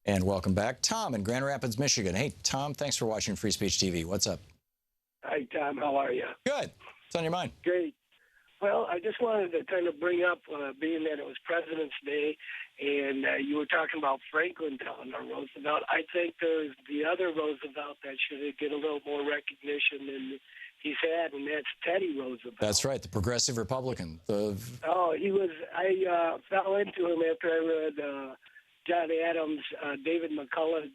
And welcome back, Tom in Grand Rapids, Michigan. Hey, Tom, thanks for watching Free Speech TV. What's up? Hi, Tom. How are you? Good. What's on your mind? Great. Well, I just wanted to kind of bring up, being that it was President's Day, and you were talking about Franklin Delano Roosevelt. I think there's the other Roosevelt that should get a little more recognition than he's had, and that's Teddy Roosevelt. That's right, the progressive Republican. He was. I fell into him after I read John Adams. David McCullough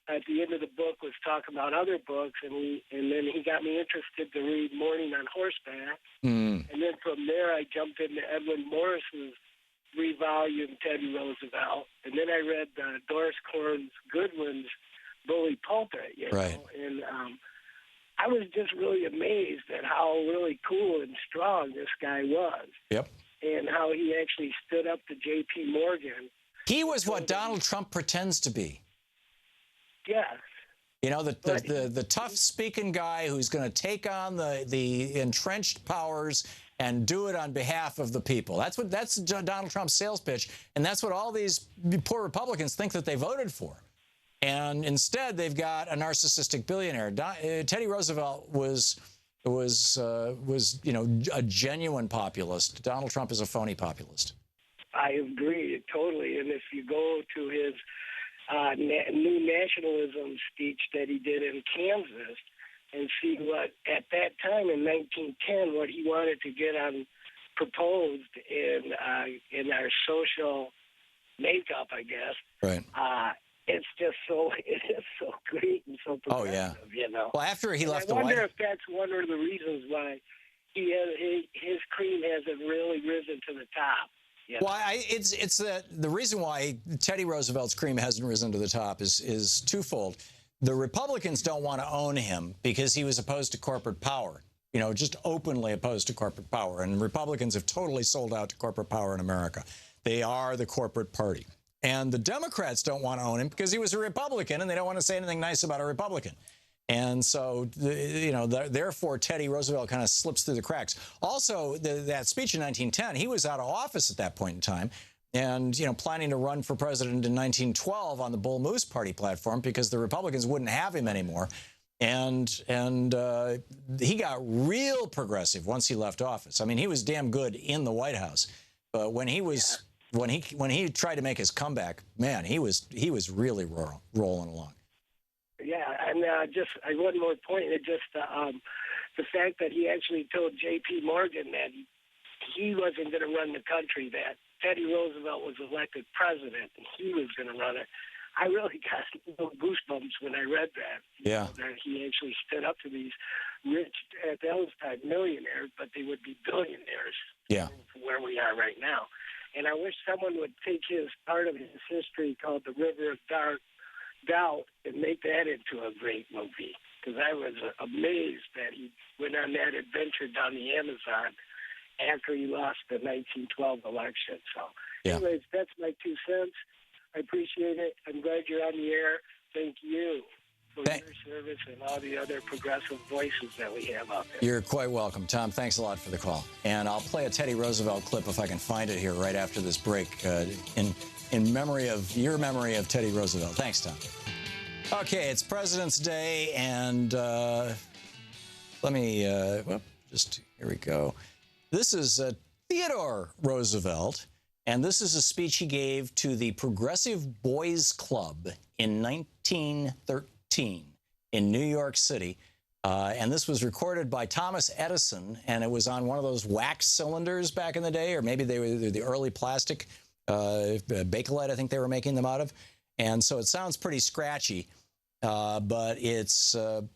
at the end of the book was talking about other books, and then he got me interested to read Morning on Horseback. And then from there I jumped into Edwin Morris's 3-volume Teddy Roosevelt, and then I read Doris Corn's Goodwin's Bully Pulpit, you know? Right. And I was just really amazed at how really cool and strong this guy was. Yep. And how he actually stood up to J.P. Morgan. He was what Donald Trump pretends to be. Yes. You know, the tough-speaking guy who's going to take on the entrenched powers and do it on behalf of the people. That's Donald Trump's sales pitch, and that's what all these poor Republicans think that they voted for. And instead, they've got a narcissistic billionaire. Teddy Roosevelt was you know, a genuine populist. Donald Trump is a phony populist. I agree totally. And if you go to his new nationalism speech that he did in Kansas and see what, at that time in 1910, what he wanted to get on proposed in our social makeup, I guess. Right. It is so great and so progressive, you know. Well, after he left the White House. I wonder if that's one of the reasons why his cream hasn't really risen to the top. You know? Well, it's the reason why Teddy Roosevelt's cream hasn't risen to the top is twofold. The Republicans don't want to own him because he was opposed to corporate power, you know, just openly opposed to corporate power. And Republicans have totally sold out to corporate power in America. They are the corporate party. And the Democrats don't want to own him because he was a Republican, and they don't want to say anything nice about a Republican. And so, you know, therefore, Teddy Roosevelt kind of slips through the cracks. Also, that speech in 1910, he was out of office at that point in time and, you know, planning to run for president in 1912 on the Bull Moose Party platform because the Republicans wouldn't have him anymore. And he got real progressive once he left office. I mean, he was damn good in the White House. But when he was... Yeah. When he tried to make his comeback, man, he was really rolling along. Yeah, and just one more point. It's just the fact that he actually told J.P. Morgan that he wasn't going to run the country, that Teddy Roosevelt was elected president and he was going to run it. I really got goosebumps when I read that. Yeah. You know, that he actually stood up to these rich, at those time, millionaires, but they would be billionaires. Yeah. Where we are right now. And I wish someone would take his part of his history called The River of Doubt and make that into a great movie. Because I was amazed that he went on that adventure down the Amazon after he lost the 1912 election. So, anyways, that's my 2 cents. I appreciate it. I'm glad you're on the air. Thank you for your service and all the other progressive voices that we have out there. You're quite welcome, Tom. Thanks a lot for the call. And I'll play a Teddy Roosevelt clip if I can find it here right after this break in memory of your memory of Teddy Roosevelt. Thanks, Tom. Okay, it's President's Day, and let me, here we go. This is Theodore Roosevelt, and this is a speech he gave to the Progressive Boys Club in 1913. In New York City. And this was recorded by Thomas Edison, and it was on one of those wax cylinders back in the day, or maybe they were the early plastic Bakelite, I think they were making them out of. And so it sounds pretty scratchy, but if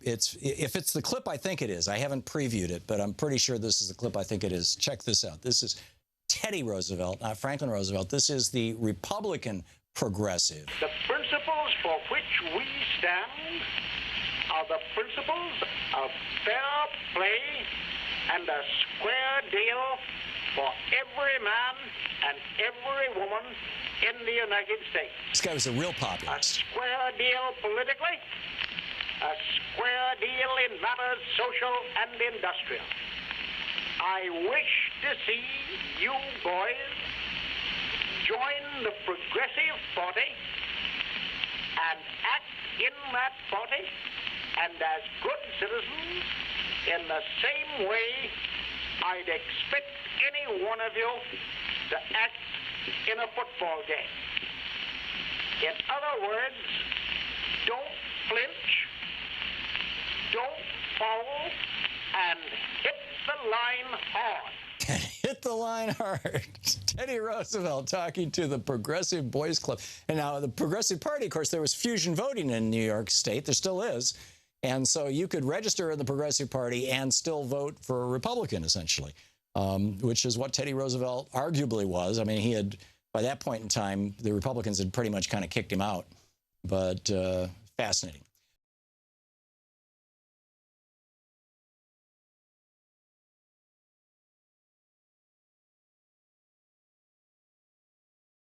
it's the clip I think it is, I haven't previewed it, but I'm pretty sure this is the clip I think it is. Check this out. This is Teddy Roosevelt, not Franklin Roosevelt. This is the Republican progressive. The principles for which we stand are the principles of fair play and a square deal for every man and every woman in the United States. This guy was a real populist. A square deal politically, a square deal in matters social and industrial. I wish to see you boys join the Progressive Party and act in that party and as good citizens in the same way I'd expect any one of you to act in a football game. In other words, don't flinch, don't foul, and hit the line hard. Hit the line hard. Teddy Roosevelt talking to the Progressive Boys Club. And now the Progressive Party, of course, there was fusion voting in New York State. There still is. And so you could register in the Progressive Party and still vote for a Republican, essentially, which is what Teddy Roosevelt arguably was. I mean, he had, by that point in time, the Republicans had pretty much kind of kicked him out. But fascinating.